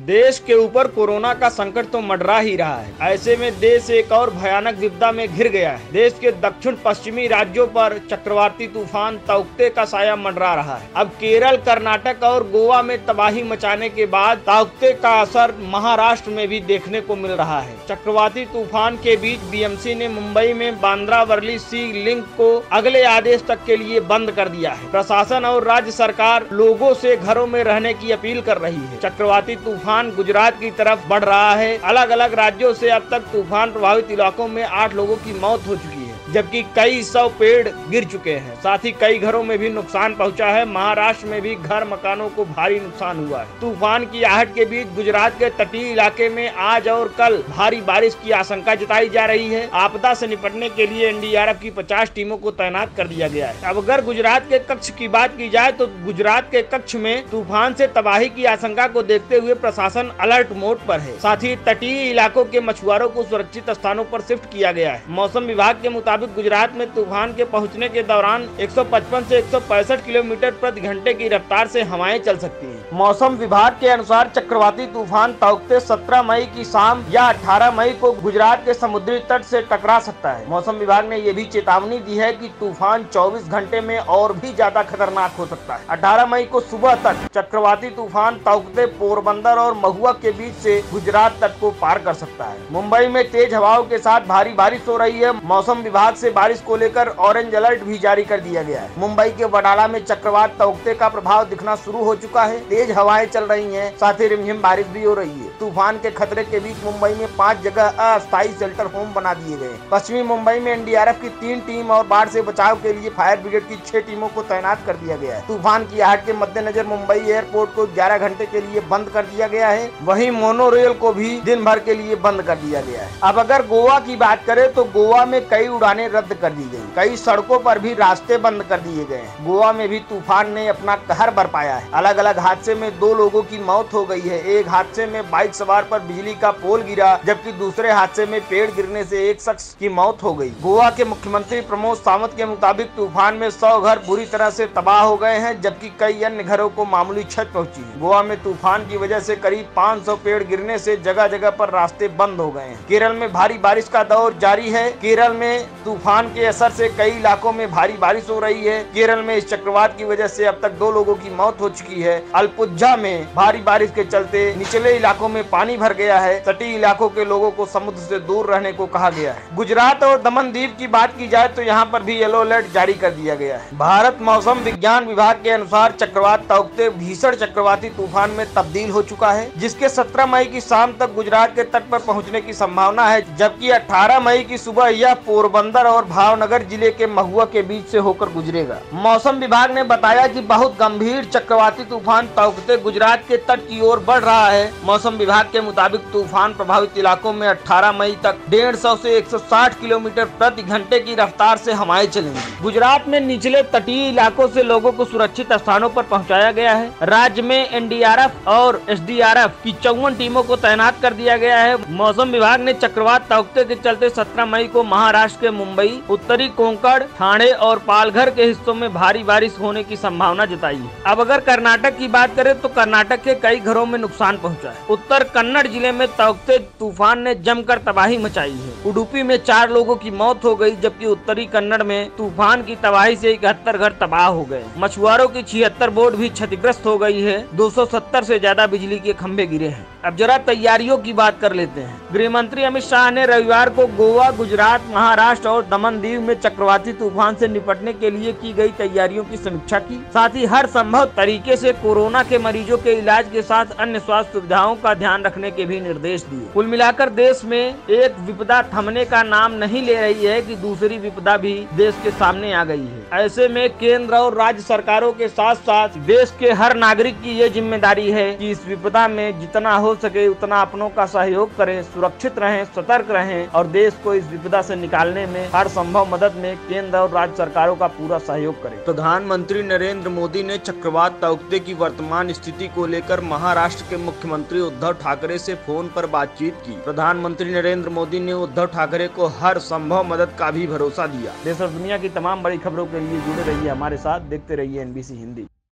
देश के ऊपर कोरोना का संकट तो मंडरा ही रहा है। ऐसे में देश एक और भयानक विपदा में घिर गया है। देश के दक्षिण पश्चिमी राज्यों पर चक्रवाती तूफान ताउक्ते का साया मंडरा रहा है। अब केरल, कर्नाटक और गोवा में तबाही मचाने के बाद ताउक्ते का असर महाराष्ट्र में भी देखने को मिल रहा है। चक्रवाती तूफान के बीच बीएमसी ने मुंबई में बांद्रा वर्ली सी लिंक को अगले आदेश तक के लिए बंद कर दिया है। प्रशासन और राज्य सरकार लोगों से घरों में रहने की अपील कर रही है। चक्रवाती तूफान गुजरात की तरफ बढ़ रहा है। अलग अलग राज्यों से अब तक तूफान प्रभावित इलाकों में 8 लोगों की मौत हो चुकी है, जबकि कई 100 पेड़ गिर चुके हैं। साथ ही कई घरों में भी नुकसान पहुंचा है। महाराष्ट्र में भी घर मकानों को भारी नुकसान हुआ है। तूफान की आहट के बीच गुजरात के तटीय इलाके में आज और कल भारी बारिश की आशंका जताई जा रही है। आपदा से निपटने के लिए एनडीआरएफ की 50 टीमों को तैनात कर दिया गया है। अब अगर गुजरात के कक्ष की बात की जाए तो गुजरात के कक्ष में तूफान से तबाही की आशंका को देखते हुए प्रशासन अलर्ट मोड पर है। साथ ही तटीय इलाकों के मछुआरों को सुरक्षित स्थानों पर शिफ्ट किया गया है। मौसम विभाग के मुताबिक गुजरात में तूफान के पहुंचने के दौरान 155 से 165 किलोमीटर प्रति घंटे की रफ्तार से हवाएं चल सकती हैं। मौसम विभाग के अनुसार चक्रवाती तूफान ताउक्ते 17 मई की शाम या 18 मई को गुजरात के समुद्री तट से टकरा सकता है। मौसम विभाग ने ये भी चेतावनी दी है कि तूफान 24 घंटे में और भी ज्यादा खतरनाक हो सकता है। 18 मई को सुबह तक चक्रवाती तूफान ताउक्ते पोरबंदर और महुआ के बीच से गुजरात तट को पार कर सकता है। मुंबई में तेज हवाओं के साथ भारी बारिश हो रही है। मौसम विभाग से बारिश को लेकर ऑरेंज अलर्ट भी जारी कर दिया गया है। मुंबई के वडाला में चक्रवात ताउक्ते का प्रभाव दिखना शुरू हो चुका है। तेज हवाएं चल रही हैं, साथ ही रिमझिम बारिश भी हो रही है। तूफान के खतरे के बीच मुंबई में 5 जगह अस्थायी शेल्टर होम बना दिए गए। पश्चिमी मुंबई में एनडीआरएफ की 3 टीम और बाढ़ से बचाव के लिए फायर ब्रिगेड की 6 टीमों को तैनात कर दिया गया है। तूफान की आहट के मद्देनजर मुंबई एयरपोर्ट को 11 घंटे के लिए बंद कर दिया गया है। वहीं मोनोरेल को भी दिन भर के लिए बंद कर दिया गया है। अब अगर गोवा की बात करें तो गोवा में कई उड़ानें रद्द कर दी गई। कई सड़कों पर भी रास्ते बंद कर दिए गए हैं। गोवा में भी तूफान ने अपना कहर बरपाया है। अलग अलग हादसे में 2 लोगों की मौत हो गई है। एक हादसे में बाइक सवार पर बिजली का पोल गिरा, जबकि दूसरे हादसे में पेड़ गिरने से एक शख्स की मौत हो गई। गोवा के मुख्यमंत्री प्रमोद सावंत के मुताबिक तूफान में 100 घर बुरी तरह से तबाह हो गए हैं, जबकि कई अन्य घरों को मामूली क्षति पहुंची है। गोवा में तूफान की वजह से करीब 500 पेड़ गिरने से जगह जगह पर रास्ते बंद हो गए हैं। केरल में भारी बारिश का दौर जारी है। केरल में तूफान के असर से कई इलाकों में भारी बारिश हो रही है। केरल में इस चक्रवात की वजह से अब तक 2 लोगों की मौत हो चुकी है। अल्पुझा में भारी बारिश के चलते निचले इलाकों में पानी भर गया है। तटीय इलाकों के लोगों को समुद्र से दूर रहने को कहा गया है। गुजरात और दमन दीव की बात की जाए तो यहाँ पर भी येलो अलर्ट जारी कर दिया गया है। भारत मौसम विज्ञान विभाग के अनुसार चक्रवात ताउक्ते भीषण चक्रवाती तूफान में तब्दील हो चुका है, जिसके 17 मई की शाम तक गुजरात के तट पर पहुँचने की संभावना है, जबकि 18 मई की सुबह यह पोरबंदर और भावनगर जिले के महुआ के बीच से होकर गुजरेगा। मौसम विभाग ने बताया कि बहुत गंभीर चक्रवाती तूफान ताउक्ते गुजरात के तट की ओर बढ़ रहा है। मौसम विभाग के मुताबिक तूफान प्रभावित इलाकों में 18 मई तक 150 से 160 किलोमीटर प्रति घंटे की रफ्तार से हवाएं चलेंगी। गुजरात में निचले तटीय इलाकों से लोगों को सुरक्षित स्थानों पर पहुंचाया गया है। राज्य में एनडीआरएफ और एसडीआरएफ की 54 टीमों को तैनात कर दिया गया है। मौसम विभाग ने चक्रवात ताउक्ते के चलते 17 मई को महाराष्ट्र के मुंबई, उत्तरी कोंकण, ठाणे और पालघर के हिस्सों में भारी बारिश होने की संभावना जताई है। अब अगर कर्नाटक की बात करें तो कर्नाटक के कई घरों में नुकसान पहुंचा है। उत्तर कन्नड़ जिले में ताउक्ते तूफान ने जमकर तबाही मचाई है। उडुपी में 4 लोगों की मौत हो गई, जबकि उत्तरी कन्नड़ में तूफान की तबाही से 71 घर तबाह हो गए। मछुआरों की 76 बोट भी क्षतिग्रस्त हो गई है। 270 से ज्यादा बिजली के खंभे गिरे हैं। अब जरा तैयारियों की बात कर लेते हैं। गृह मंत्री अमित शाह ने रविवार को गोवा, गुजरात, महाराष्ट्र और दमन दीव में चक्रवाती तूफान से निपटने के लिए की गई तैयारियों की समीक्षा की। साथ ही हर संभव तरीके से कोरोना के मरीजों के इलाज के साथ अन्य स्वास्थ्य सुविधाओं का ध्यान रखने के भी निर्देश दिए। कुल मिलाकर देश में एक विपदा थमने का नाम नहीं ले रही है कि दूसरी विपदा भी देश के सामने आ गई है। ऐसे में केंद्र और राज्य सरकारों के साथ साथ देश के हर नागरिक की ये जिम्मेदारी है कि इस विपदा में जितना हो सके उतना अपनों का सहयोग करें, सुरक्षित रहें, सतर्क रहें और देश को इस विपदा से निकालने में हर संभव मदद में केंद्र और राज्य सरकारों का पूरा सहयोग करें। प्रधानमंत्री नरेंद्र मोदी ने चक्रवात ताउक्ते की वर्तमान स्थिति को लेकर महाराष्ट्र के मुख्यमंत्री उद्धव ठाकरे से फोन पर बातचीत की। प्रधानमंत्री नरेंद्र मोदी ने उद्धव ठाकरे को हर संभव मदद का भी भरोसा दिया। देश और दुनिया की तमाम बड़ी खबरों के लिए जुड़े रहिए हमारे साथ, देखते रहिए एनबीसी हिंदी।